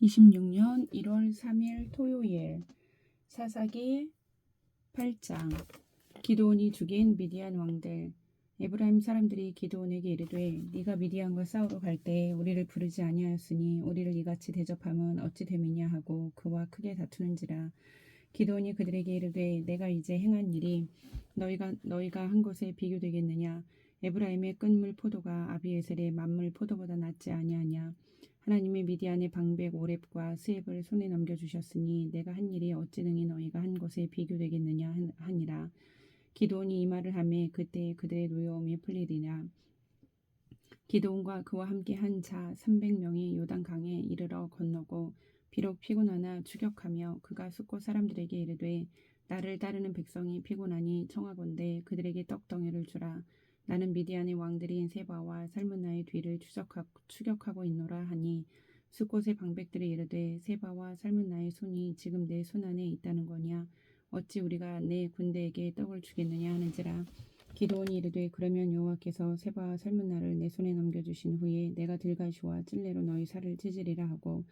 26년 1월 3일 토요일 사사기 8장. 기드온이 죽인 미디안 왕들. 에브라임 사람들이 기드온에게 이르되 네가 미디안과 싸우러 갈 때에 우리를 부르지 아니하였으니 우리를 이같이 대접함은 어찌 됨이냐 하고 그와 크게 다투는지라. 기드온이 그들에게 이르되 내가 이제 행한 일이 너희가 한 것에 비교되겠느냐. 에브라임의 끈물 포도가 아비에셀의 만물 포도보다 낫지 아니하냐. 하나님이 미디안의 방백 오렙과 스앱을 손에 넘겨주셨으니 내가 한 일이 어찌 능히 너희가 한 것에 비교되겠느냐 하니라. 기드온이 이 말을 하매 그때 그들의 노여움이 풀리리라. 기드온과 그와 함께 한 자 300명이 요단강에 이르러 건너고 비록 피곤하나 추격하며 그가 숫곳 사람들에게 이르되 나를 따르는 백성이 피곤하니 청하건대 그들에게 떡덩이를 주라. 나는 미디안의 왕들인 세바와 살문나의 뒤를 추격하고 있노라 하니 숫곳의 방백들이 이르되 세바와 살문나의 손이 지금 내 손 안에 있다는 거냐. 어찌 우리가 내 군대에게 떡을 주겠느냐 하는지라. 기드온이 이르되 그러면 여호와께서 세바와 살문나를 내 손에 넘겨주신 후에 내가 들가시와 찔레로 너희 살을 찢으리라 하고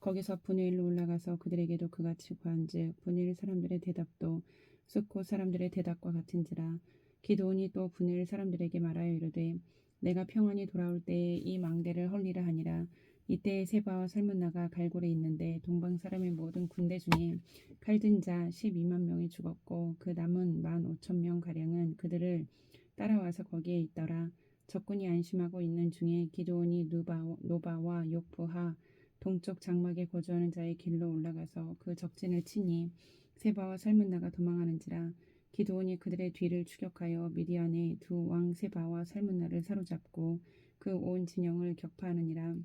거기서 분회일로 올라가서 그들에게도 그같이 구한즉 분회일 사람들의 대답도 숫곳 사람들의 대답과 같은지라. 기드온이 또 분회일 사람들에게 말하여 이르되 내가 평안히 돌아올 때에 이 망대를 헐리라 하니라. 이때에 세바와 살문나가 갈골에 있는데 동방 사람의 모든 군대 중에 칼든 자 12만 명이 죽었고 그 남은 15,000명 가량은 그들을 따라와서 거기에 있더라. 적군이 안심하고 있는 중에 기드온이 노바와 욕부하 동쪽 장막에 거주하는 자의 길로 올라가서 그 적진을 치니 세바와 살문나가 도망하는지라. 기드온이 그들의 뒤를 추격하여 미디안의 두 왕 세바와 살문나를 사로잡고 그 온 진영을 격파하느니라.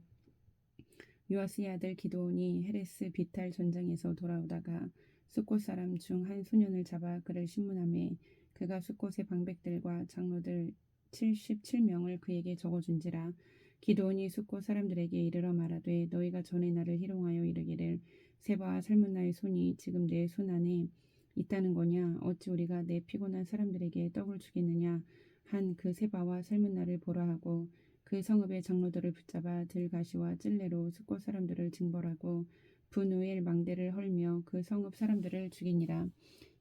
요아스의 아들 기드온이 헤레스 비탈 전장에서 돌아오다가 숫곳 사람 중 한 소년을 잡아 그를 신문하매 그가 숫곳의 방백들과 장로들 77명을 그에게 적어준지라. 기드온이 숫곳 사람들에게 이르러 말하되 너희가 전에 나를 희롱하여 이르기를 세바와 살문나의 손이 지금 내 손 안에 있다는 거냐. 어찌 우리가 내 피곤한 사람들에게 떡을 주겠느냐 한 그 세바와 살문나를 보라 하고 그 성읍의 장로들을 붙잡아 들가시와 찔레로 숫곳 사람들을 징벌하고 분우엘 망대를 헐며 그 성읍 사람들을 죽이니라.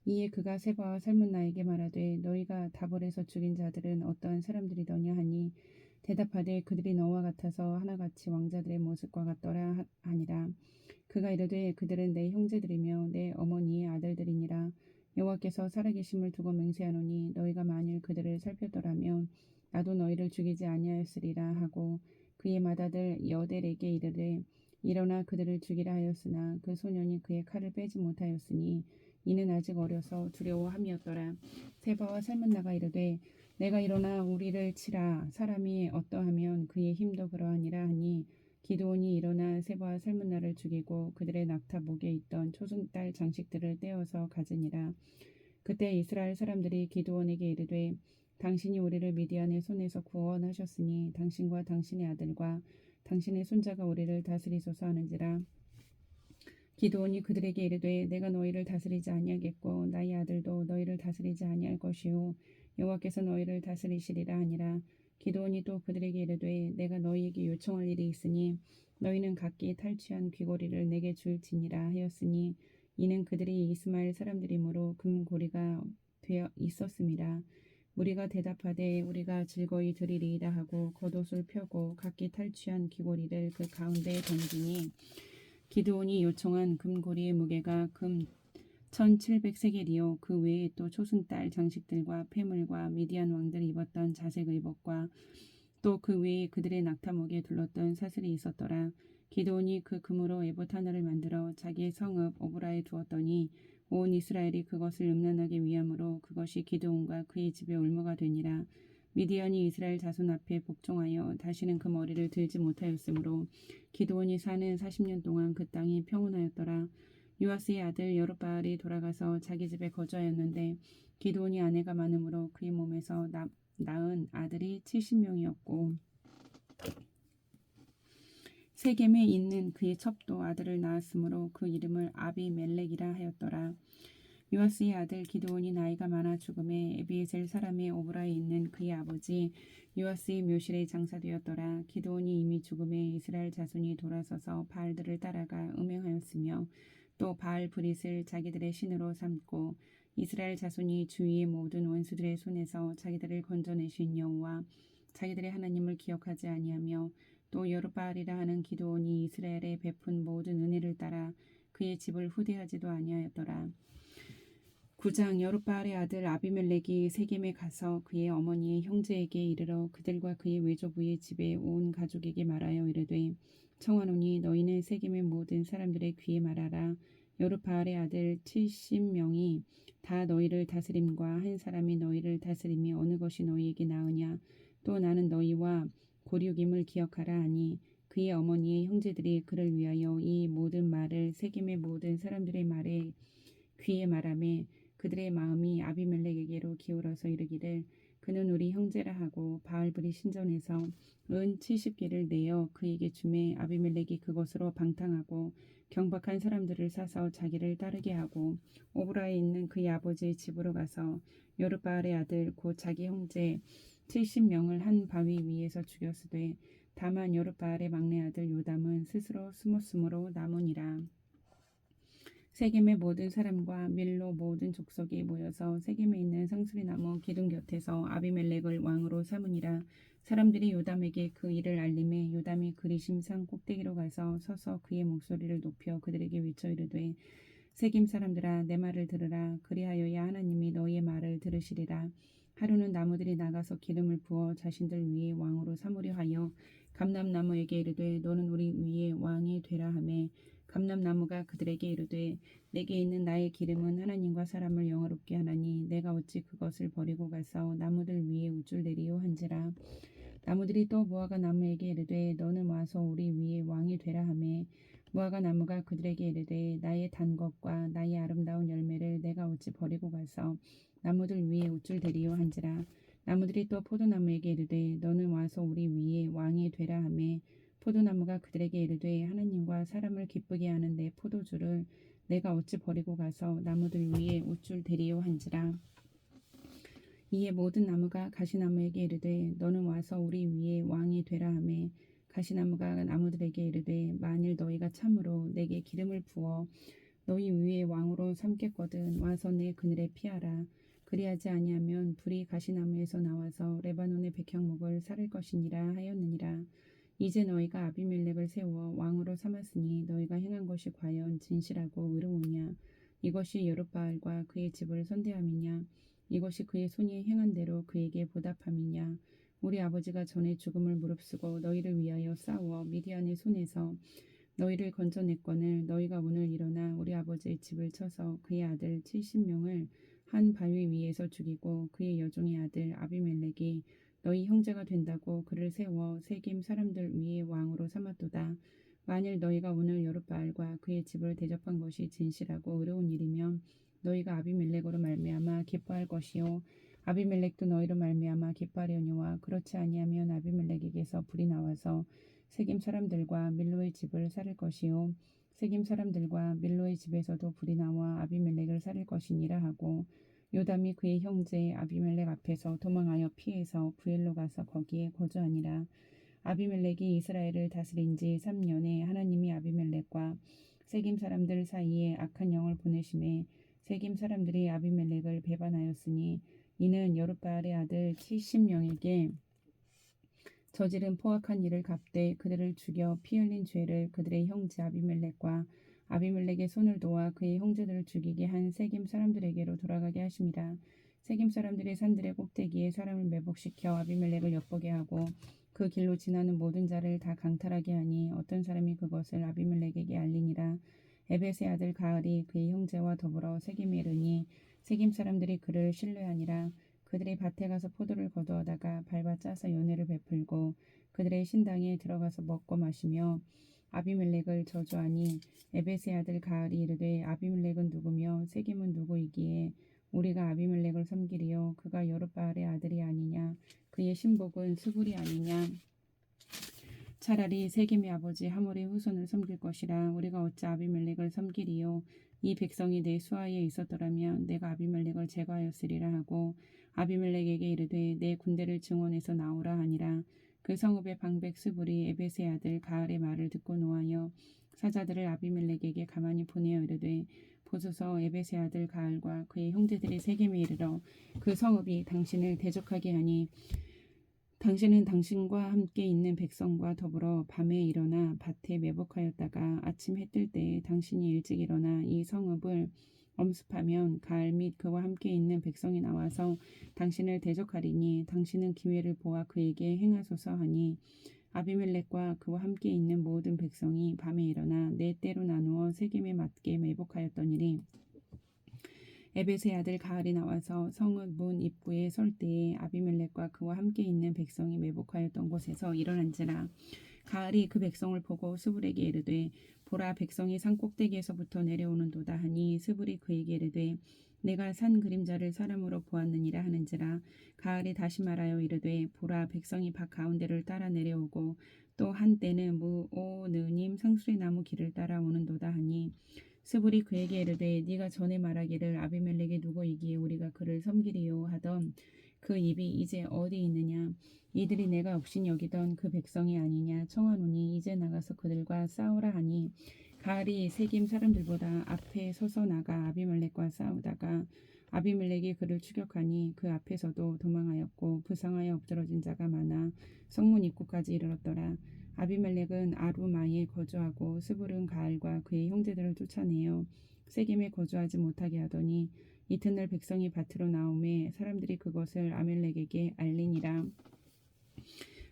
이에 그가 세바와 살문나에게 말하되 너희가 다볼에서 죽인 자들은 어떠한 사람들이더냐 하니 대답하되 그들이 너와 같아서 하나같이 왕자들의 모습과 같더라 하니라. 그가 이르되 그들은 내 형제들이며 내 어머니의 아들들이니라. 여호와께서 살아계심을 두고 맹세하노니 너희가 만일 그들을 살폈더라면 나도 너희를 죽이지 아니하였으리라 하고 그의 맏아들 여델에게 이르되 일어나 그들을 죽이라 하였으나 그 소년이 그의 칼을 빼지 못하였으니 이는 아직 어려서 두려워함이었더라. 세바와 살문나가 이르되 내가 일어나 우리를 치라. 사람이 어떠하면 그의 힘도 그러하니라 하니 기드온이 일어나 세바와 살문나를 죽이고 그들의 낙타 목에 있던 초승달 장식들을 떼어서 가지니라. 그때 이스라엘 사람들이 기드온에게 이르되 당신이 우리를 미디안의 손에서 구원하셨으니 당신과 당신의 아들과 당신의 손자가 우리를 다스리소서 하는지라. 기드온이 그들에게 이르되 내가 너희를 다스리지 아니하겠고 나의 아들도 너희를 다스리지 아니할 것이요 여호와께서 너희를 다스리시리라 하니라. 기드온이 또 그들에게 이르되 내가 너희에게 요청할 일이 있으니 너희는 각기 탈취한 귀고리를 내게 줄지니라 하였으니 이는 그들이 이스마엘 사람들이므로 금고리가 되어 있었음이라. 무리가 대답하되 우리가 즐거이 드리리이다 하고 겉옷을 펴고 각기 탈취한 귀고리를 그 가운데에 던지니 기드온이 요청한 금고리의 무게가 금 1700세겔이요 그 외에 또 초승달 장식들과 폐물과 미디안 왕들이 입었던 자색 의복과 또 그 외에 그들의 낙타목에 둘렀던 사슬이 있었더라. 기드온이 그 금으로 에봇 하나를 만들어 자기의 성읍 오브라에 두었더니 온 이스라엘이 그것을 음란하게 위함으로 그것이 기드온과 그의 집의 올무가 되니라. 미디안이 이스라엘 자손 앞에 복종하여 다시는 그 머리를 들지 못하였으므로 기드온이 사는 40년 동안 그 땅이 평온하였더라. 요아스의 아들 여룻바알이 돌아가서 자기 집에 거주하였는데 기드온이 아내가 많으므로 그의 몸에서 낳은 아들이 70명이었고 세겜에 있는 그의 첩도 아들을 낳았으므로 그 이름을 아비멜렉이라 하였더라. 요아스의 아들 기드온이 나이가 많아 죽음에 에비에셀 사람의 오브라에 있는 그의 아버지 요아스의 묘실에 장사되었더라. 기드온이 이미 죽음에 이스라엘 자손이 돌아서서 바알들을 따라가 음행하였으며 또 바알 브릿을 자기들의 신으로 삼고 이스라엘 자손이 주위의 모든 원수들의 손에서 자기들을 건져내신 여호와 자기들의 하나님을 기억하지 아니하며 또 여룻바알이라 하는 기드온이 이스라엘에 베푼 모든 은혜를 따라 그의 집을 후대하지도 아니하였더라. 9장 여룻바알의 아들 아비멜렉이 세겜에 가서 그의 어머니의 형제에게 이르러 그들과 그의 외조부의 집에 온 가족에게 말하여 이르되 청하노니 너희는 세겜의 모든 사람들의 귀에 말하라. 여룻바알의 아들 70명이 다 너희를 다스림과 한 사람이 너희를 다스림이 어느 것이 너희에게 나으냐. 또 나는 너희와 고륙임을 기억하라 하니 그의 어머니의 형제들이 그를 위하여 이 모든 말을 세겜의 모든 사람들의 말에 귀에 말하매 그들의 마음이 아비멜렉에게로 기울어서 이르기를 그는 우리 형제라 하고 바알브리 신전에서 은 70개를 내어 그에게 주매 아비멜렉이 그것으로 방탕하고 경박한 사람들을 사서 자기를 따르게 하고 오브라에 있는 그의 아버지의 집으로 가서 여룻바알의 아들 곧 자기 형제 70명을 한 바위 위에서 죽였으되 다만 여룻바알의 막내 아들 요담은 스스로 숨었으므로 남으니라. 세겜의 모든 사람과 밀로 모든 족속이 모여서 세겜에 있는 상수리나무 기둥 곁에서 아비멜렉을 왕으로 삼으니라. 사람들이 요담에게 그 일을 알림해 요담이 그리심 산 꼭대기로 가서 서서 그의 목소리를 높여 그들에게 외쳐 이르되 세겜 사람들아 내 말을 들으라. 그리하여야 하나님이 너희의 말을 들으시리라. 하루는 나무들이 나가서 기름을 부어 자신들 위에 왕으로 삼으려 하여 감람나무에게 이르되 너는 우리 위에 왕이 되라 하매 감람나무가 그들에게 이르되 내게 있는 나의 기름은 하나님과 사람을 영화롭게 하나니 내가 어찌 그것을 버리고 가서 나무들 위에 우쭐대리요 한지라. 나무들이 또 무화과 나무에게 이르되 너는 와서 우리 위에 왕이 되라 하매 무화과 나무가 그들에게 이르되 나의 단 것과 나의 아름다운 열매를 내가 어찌 버리고 가서 나무들 위에 우쭐대리요 한지라. 나무들이 또 포도나무에게 이르되 너는 와서 우리 위에 왕이 되라 하매 포도나무가 그들에게 이르되 하나님과 사람을 기쁘게 하는 내 포도주를 내가 어찌 버리고 가서 나무들 위에 우쭐대리요 한지라. 이에 모든 나무가 가시나무에게 이르되 너는 와서 우리 위에 왕이 되라 하매 가시나무가 나무들에게 이르되 만일 너희가 참으로 내게 기름을 부어 너희 위에 왕으로 삼겠거든 와서 내 그늘에 피하라. 그리하지 아니하면 불이 가시나무에서 나와서 레바논의 백향목을 사를 것이니라 하였느니라. 이제 너희가 아비멜렉을 세워 왕으로 삼았으니 너희가 행한 것이 과연 진실하고 의로우냐. 이것이 여룻바알과 그의 집을 선대함이냐. 이것이 그의 손이 행한 대로 그에게 보답함이냐. 우리 아버지가 전에 죽음을 무릅쓰고 너희를 위하여 싸워 미디안의 손에서 너희를 건져냈거늘 너희가 오늘 일어나 우리 아버지의 집을 쳐서 그의 아들 70명을 한 바위 위에서 죽이고 그의 여종의 아들 아비멜렉이 너희 형제가 된다고 그를 세워 세겜 사람들 위에 왕으로 삼았도다. 만일 너희가 오늘 여룻바알과 그의 집을 대접한 것이 진실하고 의로운 일이면 너희가 아비멜렉으로 말미암아 기뻐할 것이요 아비멜렉도 너희로 말미암아 기뻐하려니와 그렇지 아니하면 아비멜렉에게서 불이 나와서 세겜 사람들과 밀로의 집을 살릴 것이요 세겜 사람들과 밀로의 집에서도 불이 나와 아비멜렉을 살릴 것이니라 하고 요담이 그의 형제 아비멜렉 앞에서 도망하여 피해서 부엘로 가서 거기에 거주하니라. 아비멜렉이 이스라엘을 다스린 지 3년에 하나님이 아비멜렉과 세겜 사람들 사이에 악한 영을 보내심에 세겜 사람들이 아비멜렉을 배반하였으니 이는 여룻바알의 아들 70명에게 저지른 포악한 일을 갚되 그들을 죽여 피 흘린 죄를 그들의 형제 아비멜렉과 아비멜렉의 손을 도와 그의 형제들을 죽이게 한 세겜 사람들에게로 돌아가게 하심이라. 세겜 사람들이 산들의 꼭대기에 사람을 매복시켜 아비멜렉을 엿보게 하고 그 길로 지나는 모든 자를 다 강탈하게 하니 어떤 사람이 그것을 아비멜렉에게 알리니라. 에벳의 아들 가을이 그의 형제와 더불어 세겜에 이르니 세겜 사람들이 그를 신뢰하니라. 그들이 밭에 가서 포도를 거두어다가 밟아 짜서 연회를 베풀고 그들의 신당에 들어가서 먹고 마시며 아비멜렉을 저주하니 에벳의 아들 가을이 이르되 아비멜렉은 누구며 세겜은 누구이기에 우리가 아비멜렉을 섬기리요 그가 여룻바알의 아들이 아니냐 그의 신복은 수불이 아니냐 차라리 세겜의 아버지 하몰의 후손을 섬길 것이라 우리가 어찌 아비멜렉을 섬기리요 이 백성이 내 수하에 있었더라면 내가 아비멜렉을 제거하였으리라 하고 아비멜렉에게 이르되 내 군대를 증원해서 나오라 하니라. 그 성읍의 방백 스불이 에벳의 아들 가알의 말을 듣고 노하여 사자들을 아비멜렉에게 가만히 보내어 이르되 보소서 에벳의 아들 가알과 그의 형제들이 세겜에 이르러 그 성읍이 당신을 대적하게 하니 당신은 당신과 함께 있는 백성과 더불어 밤에 일어나 밭에 매복하였다가 아침 해 뜰 때에 당신이 일찍 일어나 이 성읍을 엄습하면 가알 및 그와 함께 있는 백성이 나와서 당신을 대적하리니 당신은 기회를 보아 그에게 행하소서 하니 아비멜렉과 그와 함께 있는 모든 백성이 밤에 일어나 네 때로 나누어 세겜에 맞게 매복하였더니리. 에벳의 아들 가알이 나와서 성읍 문 입구에 설 때에 아비멜렉과 그와 함께 있는 백성이 매복하였던 곳에서 일어난지라. 가알이 그 백성을 보고 스불에게 이르되 보라 백성이 산 꼭대기에서부터 내려오는도다 하니 스불이 그에게 이르되 내가 산 그림자를 사람으로 보았느니라 하는지라. 가알이 다시 말하여 이르되 보라 백성이 밭 가운데를 따라 내려오고 또 한때는 무오느님 상수리 나무 길을 따라 오는도다 하니 스불이 그에게 이르되 네가 전에 말하기를 아비멜렉이 누구이기에 우리가 그를 섬기리요 하던 그 입이 이제 어디 있느냐. 이들이 내가 없인 여기던 그 백성이 아니냐. 청하노니 이제 나가서 그들과 싸우라 하니 가알이 세겜 사람들보다 앞에 서서 나가 아비멜렉과 싸우다가 아비멜렉이 그를 추격하니 그 앞에서도 도망하였고 부상하여 엎드러진 자가 많아 성문 입구까지 이르렀더라. 아비멜렉은 아루마에 거주하고 스불은 가알과 그의 형제들을 쫓아내어 세겜에 거주하지 못하게 하더니 이튿날 백성이 밭으로 나오매 사람들이 그것을 아멜렉에게 알리니라.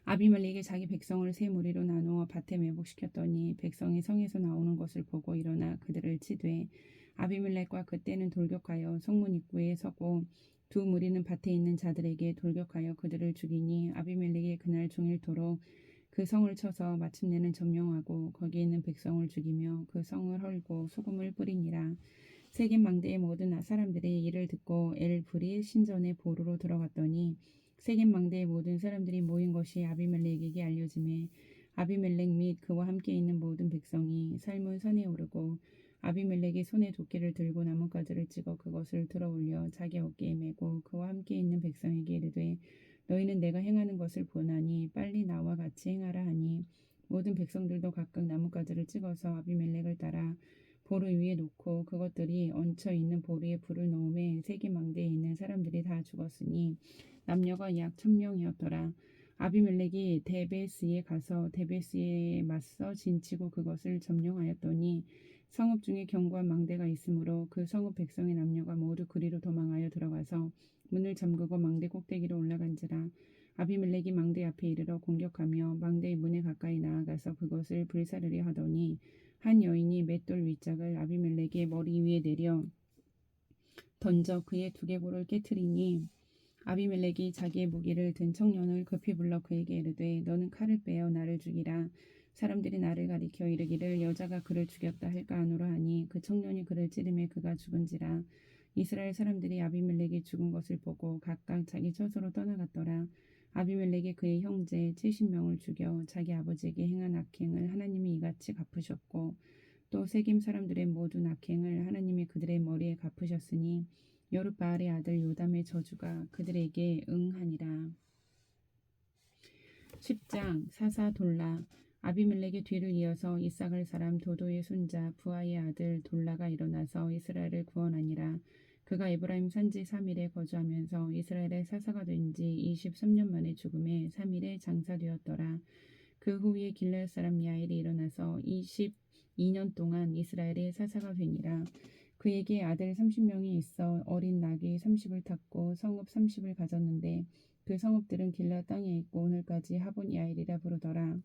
아비멜렉이 자기 백성을 세 무리로 나누어 밭에 매복시켰더니 백성이 성에서 나오는 것을 보고 일어나 그들을 치되 아비멜렉과 그때는 돌격하여 성문 입구에 서고 두 무리는 밭에 있는 자들에게 돌격하여 그들을 죽이니 아비멜렉이 그날 종일토록 그 성을 쳐서 마침내는 점령하고 거기에 있는 백성을 죽이며 그 성을 헐고 소금을 뿌리니라. 세겜 망대의 모든 사람들이 이를 듣고 엘브리 신전의 보루로 들어갔더니 세겜 망대의 모든 사람들이 모인 것이 아비멜렉에게 알려지매 아비멜렉 및 그와 함께 있는 모든 백성이 살문 산에 오르고 아비멜렉이 손에 도끼를 들고 나뭇가지를 찍어 그것을 들어올려 자기 어깨에 메고 그와 함께 있는 백성에게 이르되 너희는 내가 행하는 것을 보나니 빨리 나와 같이 행하라 하니 모든 백성들도 각각 나뭇가지를 찍어서 아비멜렉을 따라 보루 위에 놓고 그것들이 얹혀 있는 보루에 불을 넣음에 세겜 망대에 있는 사람들이 다 죽었으니 남녀가 약 1000명이었더라. 아비멜렉이 데베스에 가서 데베스에 맞서 진치고 그것을 점령하였더니 성읍 중에 견고한 망대가 있으므로 그 성읍 백성의 남녀가 모두 그리로 도망하여 들어가서 문을 잠그고 망대 꼭대기로 올라간지라. 아비멜렉이 망대 앞에 이르러 공격하며 망대의 문에 가까이 나아가서 그것을 불사르려 하더니 한 여인이 맷돌 윗짝을 아비멜렉의 머리 위에 내려 던져 그의 두개골을 깨트리니 아비멜렉이 자기의 무기를 든 청년을 급히 불러 그에게 이르되 너는 칼을 빼어 나를 죽이라. 사람들이 나를 가리켜 이르기를 여자가 그를 죽였다 할까 하노라 하니 그 청년이 그를 찌르매 그가 죽은지라. 이스라엘 사람들이 아비멜렉이 죽은 것을 보고 각각 자기 처소로 떠나갔더라. 아비멜렉이 그의 형제 70명을 죽여 자기 아버지에게 행한 악행을 하나님이 이같이 갚으셨고 또 세겜 사람들의 모든 악행을 하나님이 그들의 머리에 갚으셨으니 여룻바알의 아들 요담의 저주가 그들에게 응하니라. 10장 사사돌라. 아비멜렉의 뒤를 이어서 이삭을 사람 도도의 손자 부하의 아들 돌라가 일어나서 이스라엘을 구원하니라. 그가 에브라임 산지 3일에 거주하면서 이스라엘의 사사가 된 지 23년 만에 죽음에 3일에 장사되었더라. 그 후에 길르앗 사람 야일이 일어나서 22년 동안 이스라엘의 사사가 되니라. 그에게 아들 30명이 있어 어린 낙이 30을 탔고 성읍 30을 가졌는데 그 성읍들은 길르앗 땅에 있고 오늘까지 하본 야일이라 부르더라.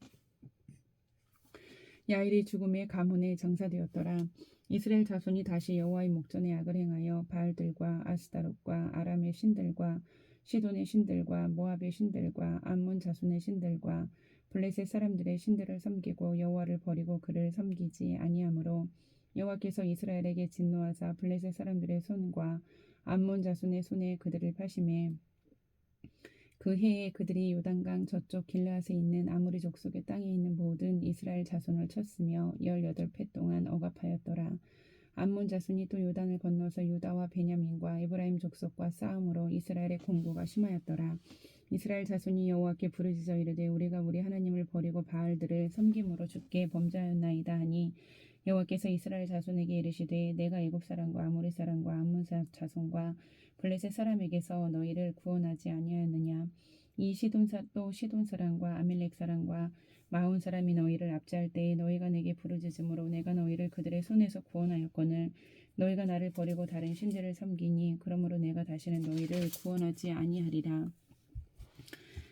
야일이 죽음의 가문에 장사되었더라. 이스라엘 자손이 다시 여호와의 목전에 악을 행하여 바알들과 아스타롯과 아람의 신들과 시돈의 신들과 모압의 신들과 암몬 자손의 신들과 블레셋 사람들의 신들을 섬기고 여호와를 버리고 그를 섬기지 아니하므로 여호와께서 이스라엘에게 진노하사 블레셋 사람들의 손과 암몬 자손의 손에 그들을 파심해 그 해에 그들이 요단강 저쪽 길르앗에 있는 아무리 족속의 땅에 있는 모든 이스라엘 자손을 쳤으며 18해 동안 억압하였더라. 암몬 자손이 또 요단을 건너서 유다와 베냐민과 에브라임 족속과 싸움으로 이스라엘의 공고가 심하였더라. 이스라엘 자손이 여호와께 부르짖어 이르되 우리가 우리 하나님을 버리고 바알들을 섬김으로 주께 범죄하였나이다 하니 여호와께서 이스라엘 자손에게 이르시되 내가 애굽 사람과 아모리 사람과 암몬 자손과 블레셋 사람에게서 너희를 구원하지 아니하였느냐. 이 또 시돈 사람과 아멜렉 사람과 마온 사람이 너희를 압제할 때에 너희가 내게 부르짖음으로 내가 너희를 그들의 손에서 구원하였거늘 너희가 나를 버리고 다른 신들을 섬기니 그러므로 내가 다시는 너희를 구원하지 아니하리라.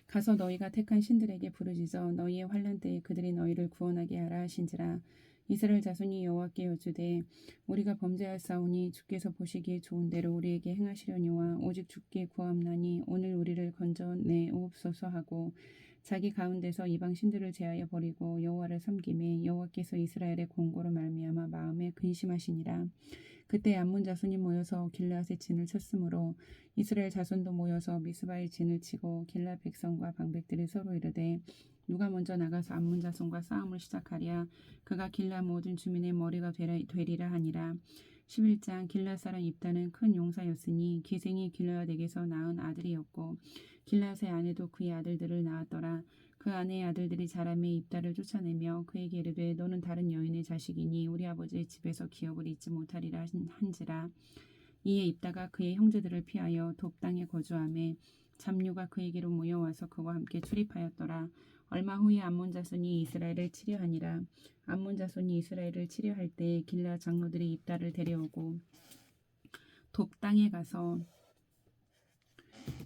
가서 너희가 택한 신들에게 부르짖어 너희의 환난 때에 그들이 너희를 구원하게 하라 하신지라. 이스라엘 자손이 여호와께 여쭈되 우리가 범죄하였사오니 주께서 보시기에 좋은 대로 우리에게 행하시려니와 오직 주께 구함나니 오늘 우리를 건져내옵소서 하고 자기 가운데서 이방 신들을 제하여 버리고 여호와를 섬김에 여호와께서 이스라엘의 공고로 말미암아 마음에 근심하시니라. 그때 암몬 자손이 모여서 길르앗의 진을 쳤으므로 이스라엘 자손도 모여서 미스바의 진을 치고 길르앗 백성과 방백들이 서로 이르되 누가 먼저 나가서 암몬 자손과 싸움을 시작하랴. 그가 길르앗 모든 주민의 머리가 되리라 하니라. 11장 길르앗 사람 입다는 큰 용사였으니 기생이 길르앗에게서 낳은 아들이었고 길르앗의 아내도 그의 아들들을 낳았더라. 그 아내의 아들들이 자라매 입다를 쫓아내며 그에게 이르되 너는 다른 여인의 자식이니 우리 아버지의 집에서 기업을 잊지 못하리라 한지라. 이에 입다가 그의 형제들을 피하여 돕 땅에 거주하매 잡류가 그에게로 모여와서 그와 함께 출입하였더라. 얼마 후에 암몬 자손이 이스라엘을 치려하니라. 암몬 자손이 이스라엘을 치려할 때 길르앗 장로들이 입다를 데려오고 돕 땅에 가서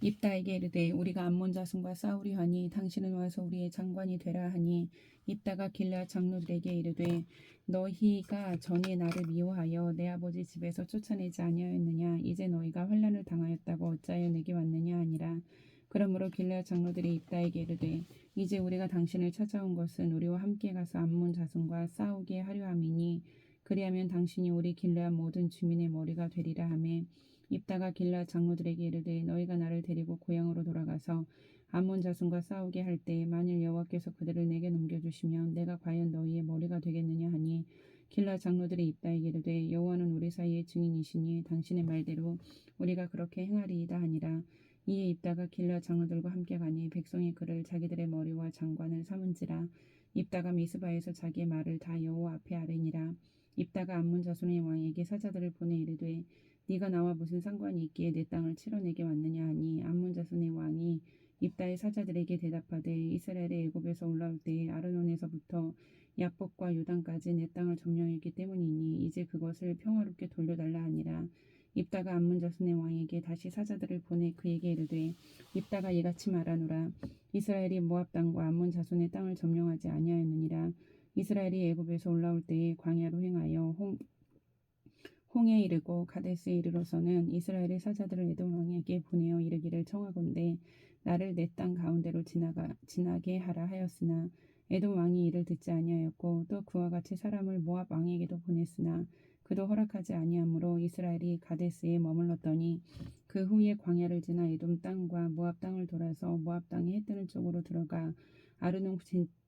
입다에게 이르되 우리가 암몬 자손과 싸우려 하니 당신은 와서 우리의 장관이 되라 하니 입다가 길르앗 장로들에게 이르되 너희가 전에 나를 미워하여 내 아버지 집에서 쫓아내지 아니하였느냐. 이제 너희가 환난을 당하였다고 어찌하여 내게 왔느냐 하니라. 그러므로 길르앗 장로들이 입다에게 이르되 이제 우리가 당신을 찾아온 것은 우리와 함께 가서 암몬 자손과 싸우게 하려 함이니 그리하면 당신이 우리 길르앗 모든 주민의 머리가 되리라 하매 입다가 길르앗 장로들에게 이르되 너희가 나를 데리고 고향으로 돌아가서 암몬 자손과 싸우게 할 때 만일 여호와께서 그들을 내게 넘겨주시면 내가 과연 너희의 머리가 되겠느냐 하니 길르앗 장로들이 입다에게 이르되 여호와는 우리 사이의 증인이시니 당신의 말대로 우리가 그렇게 행하리이다 하니라. 이에 입다가 길르앗 장로들과 함께 가니 백성이 그를 자기들의 머리와 장관을 삼은지라. 입다가 미스바에서 자기의 말을 다 여호와 앞에 아뢰니라. 입다가 암몬 자손의 왕에게 사자들을 보내 이르되 네가 나와 무슨 상관이 있기에 내 땅을 치러 내게 왔느냐 하니 암몬 자손의 왕이 입다의 사자들에게 대답하되 이스라엘의 애굽에서 올라올 때에 아르논에서부터 야복과 요단까지 내 땅을 점령했기 때문이니 이제 그것을 평화롭게 돌려달라 하니라. 입다가 암몬 자손의 왕에게 다시 사자들을 보내 그에게 이르되 입다가 이같이 말하노라. 이스라엘이 모압 땅과 암몬 자손의 땅을 점령하지 아니하였느니라. 이스라엘이 애굽에서 올라올 때에 광야로 행하여 홍에 이르고 가데스에 이르러서는 이스라엘의 사자들을 에돔 왕에게 보내어 이르기를 청하건대 나를 내 땅 가운데로 지나게 하라 하였으나 에돔 왕이 이를 듣지 아니하였고 또 그와 같이 사람을 모압 왕에게도 보냈으나 그도 허락하지 아니하므로 이스라엘이 가데스에 머물렀더니 그 후에 광야를 지나 에돔 땅과 모압 땅을 돌아서 모압 땅의 해 뜨는 쪽으로 들어가 아르논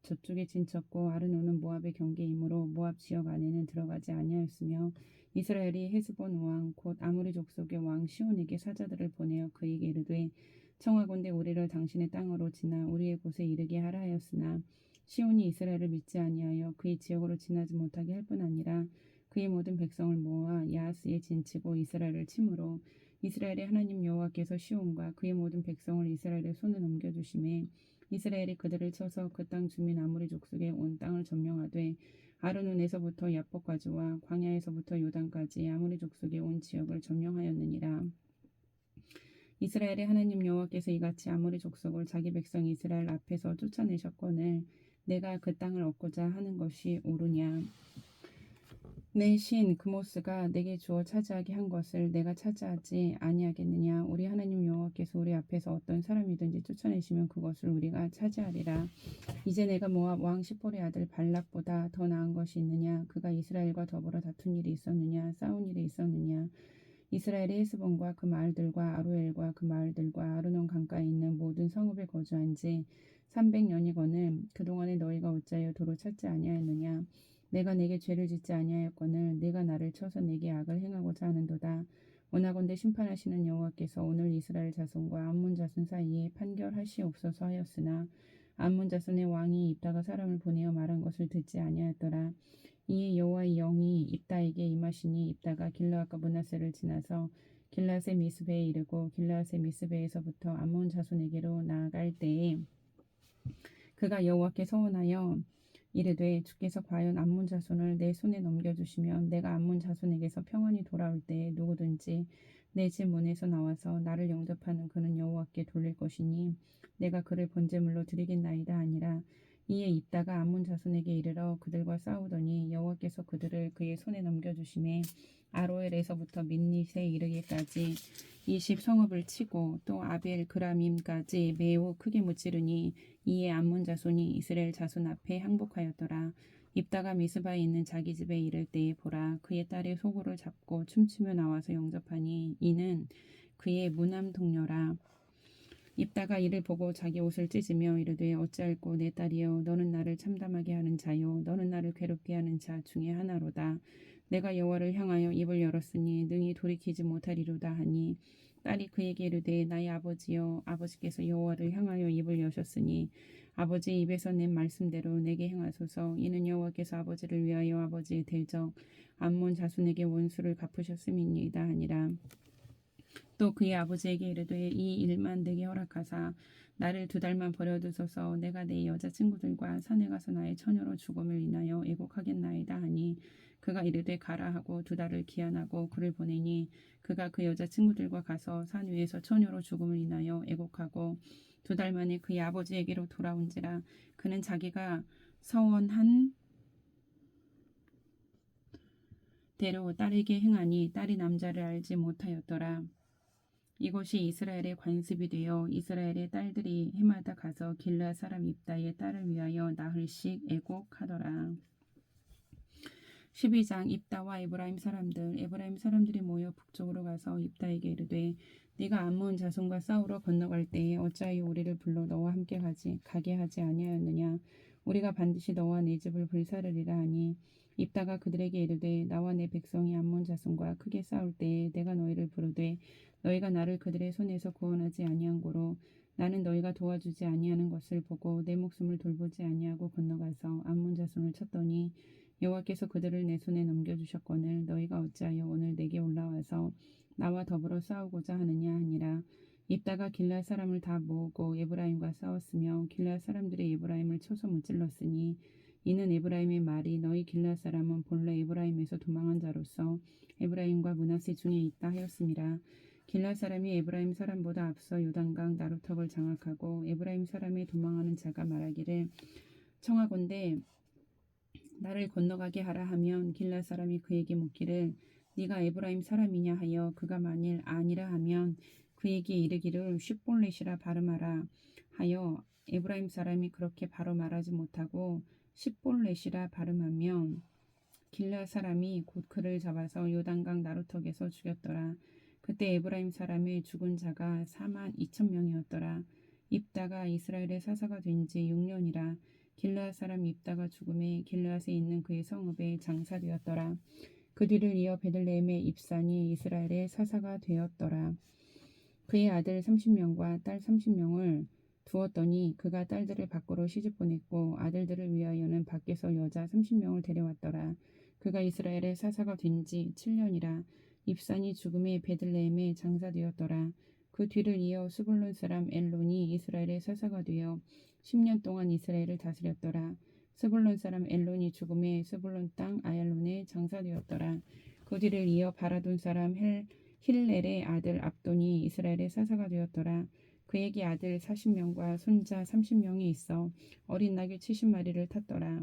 저쪽에 진쳤고 아르논은 모압의 경계이므로 모압 지역 안에는 들어가지 아니하였으며 이스라엘이 헤스본 왕 곧 아모리 족속의 왕 시온에게 사자들을 보내어 그에게 이르되 청하건대 우리를 당신의 땅으로 지나 우리의 곳에 이르게 하라 하였으나 시온이 이스라엘을 믿지 아니하여 그의 지역으로 지나지 못하게 할 뿐 아니라 그의 모든 백성을 모아 야하스에 진치고 이스라엘을 치므로 이스라엘의 하나님 여호와께서 시온과 그의 모든 백성을 이스라엘의 손에 넘겨주심에 이스라엘이 그들을 쳐서 그 땅 주민 아모리 족속의 온 땅을 점령하되 아르논에서부터 야복까지와 광야에서부터 요단까지 아모리 족속의 온 지역을 점령하였느니라. 이스라엘의 하나님 여호와께서 이같이 아모리 족속을 자기 백성 이스라엘 앞에서 쫓아내셨거늘 내가 그 땅을 얻고자 하는 것이 옳으냐. 내 신 그모스가 내게 주어 차지하게 한 것을 내가 차지하지 아니하겠느냐. 우리 하나님 여호와께서 우리 앞에서 어떤 사람이든지 쫓아내시면 그것을 우리가 차지하리라. 이제 내가 모압 왕 시볼의 아들 발락보다 더 나은 것이 있느냐. 그가 이스라엘과 더불어 다툰 일이 있었느냐. 싸운 일이 있었느냐. 이스라엘의 헤스본과 그 마을들과 아로엘과 그 마을들과 아르논 강가에 있는 모든 성읍에 거주한 지 300년이거늘 그동안에 너희가 어찌하여 도로 찾지 아니하였느냐. 내가 내게 죄를 짓지 아니하였거늘 네가 나를 쳐서 내게 악을 행하고자 하는도다. 원하건대 심판하시는 여호와께서 오늘 이스라엘 자손과 암몬 자손 사이에 판결하시옵소서 하였으나 암몬 자손의 왕이 입다가 사람을 보내어 말한 것을 듣지 아니하였더라. 이에 여호와의 영이 입다에게 임하시니 입다가 길르앗과 므낫세를 지나서 길르앗의 미스베에 이르고 길르앗의 미스베에서부터 암몬 자손에게로 나아갈 때에 그가 여호와께 서원하여 이르되 주께서 과연 암몬 자손을 내 손에 넘겨주시면 내가 암몬 자손에게서 평안히 돌아올 때에 누구든지 내 집 문에서 나와서 나를 영접하는 그는 여호와께 돌릴 것이니 내가 그를 번제물로 드리겠나이다 하니라. 이에 입다가 암몬 자손에게 이르러 그들과 싸우더니 여호와께서 그들을 그의 손에 넘겨주심에 아로엘에서부터 민닛에 이르기까지 20성읍을 치고 또 아벨 그라밈까지 매우 크게 무찌르니 이에 암몬 자손이 이스라엘 자손 앞에 항복하였더라. 입다가 미스바에 있는 자기 집에 이를 때에 보라 그의 딸이 소고를 잡고 춤추며 나와서 영접하니 이는 그의 무남 동료라. 입다가 이를 보고 자기 옷을 찢으며 이르되 어찌할꼬 내 딸이여 너는 나를 참담하게 하는 자요 너는 나를 괴롭게 하는 자 중에 하나로다. 내가 여호와를 향하여 입을 열었으니 능히 돌이키지 못하리로다 하니 딸이 그에게 이르되 나의 아버지여 아버지께서 여호와를 향하여 입을 여셨으니 아버지 입에서 낸 말씀대로 내게 행하소서. 이는 여호와께서 아버지를 위하여 아버지의 대적 암몬 자손에게 원수를 갚으셨음이니이다 하니라. 또 그의 아버지에게 이르되 이 일만 내게 허락하사 나를 2달만 버려두소서. 내가 내 여자친구들과 산에 가서 나의 처녀로 죽음을 인하여 애곡하겠나이다 하니 그가 이르되 가라 하고 2달을 기한하고 그를 보내니 그가 그 여자친구들과 가서 산 위에서 처녀로 죽음을 인하여 애곡하고 2달 만에 그의 아버지에게로 돌아온지라. 그는 자기가 서원한 대로 딸에게 행하니 딸이 남자를 알지 못하였더라. 이것이 이스라엘의 관습이 되어 이스라엘의 딸들이 해마다 가서 길르앗 사람 입다의 딸을 위하여 나흘씩 애곡하더라. 12장 입다와 에브라임 사람들이 모여 북쪽으로 가서 입다에게 이르되 네가 암몬 자손과 싸우러 건너갈 때에 어찌하여 우리를 불러 너와 함께 가게 하지 아니하였느냐. 우리가 반드시 너와 네 집을 불사르리라 하니 입다가 그들에게 이르되 나와 내 백성이 암몬 자손과 크게 싸울 때에 내가 너희를 부르되 너희가 나를 그들의 손에서 구원하지 아니한 고로 나는 너희가 도와주지 아니하는 것을 보고 내 목숨을 돌보지 아니하고 건너가서 암몬 자손을 쳤더니 여호와께서 그들을 내 손에 넘겨주셨거늘 너희가 어찌하여 오늘 내게 올라와서 나와 더불어 싸우고자 하느냐 하니라. 입다가 길르앗 사람을 다 모으고 에브라임과 싸웠으며 길르앗 사람들이 에브라임을 쳐서 무찔렀으니 이는 에브라임의 말이 너희 길르앗 사람은 본래 에브라임에서 도망한 자로서 에브라임과 므낫세 중에 있다 하였음이라. 길르앗 사람이 에브라임 사람보다 앞서 요단강 나루턱을 장악하고 에브라임 사람의 도망하는 자가 말하기를 청하건대 나를 건너가게 하라 하면 길르앗 사람이 그에게 묻기를 네가 에브라임 사람이냐 하여 그가 만일 아니라 하면 그에게 이르기를 쉿볼렛이라 발음하라 하여 에브라임 사람이 그렇게 바로 말하지 못하고 쉿볼렛이라 발음하면 길르앗 사람이 곧 그를 잡아서 요단강 나루턱에서 죽였더라. 그때 에브라임 사람의 죽은 자가 42,000명이었더라. 입다가 이스라엘의 사사가 된 지 6년이라. 길르앗 사람 입다가 죽음에 길르앗에 있는 그의 성읍에 장사되었더라. 그 뒤를 이어 베들레헴의 입산이 이스라엘의 사사가 되었더라. 그의 아들 30명과 딸 30명을 두었더니 그가 딸들을 밖으로 시집 보냈고 아들들을 위하여는 밖에서 여자 30명을 데려왔더라. 그가 이스라엘의 사사가 된 지 7년이라. 입산이 죽음에 베들레헴에 장사되었더라. 그 뒤를 이어 스불론 사람 엘론이 이스라엘의 사사가 되어 10년 동안 이스라엘을 다스렸더라. 스불론 사람 엘론이 죽음에 스불론 땅 아얄론에 장사되었더라. 그 뒤를 이어 바라돈 사람 힐렐의 아들 압돈이 이스라엘의 사사가 되었더라. 그에게 아들 40명과 손자 30명이 있어 어린 나귀 70마리를 탔더라.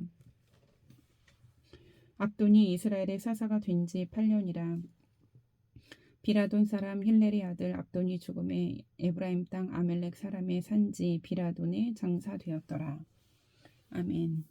압돈이 이스라엘의 사사가 된 지 8년이라. 비라돈 사람 힐렐의 아들 압돈이 죽음에 에브라임 땅 아멜렉 사람의 산지 비라돈에 장사되었더라. 아멘.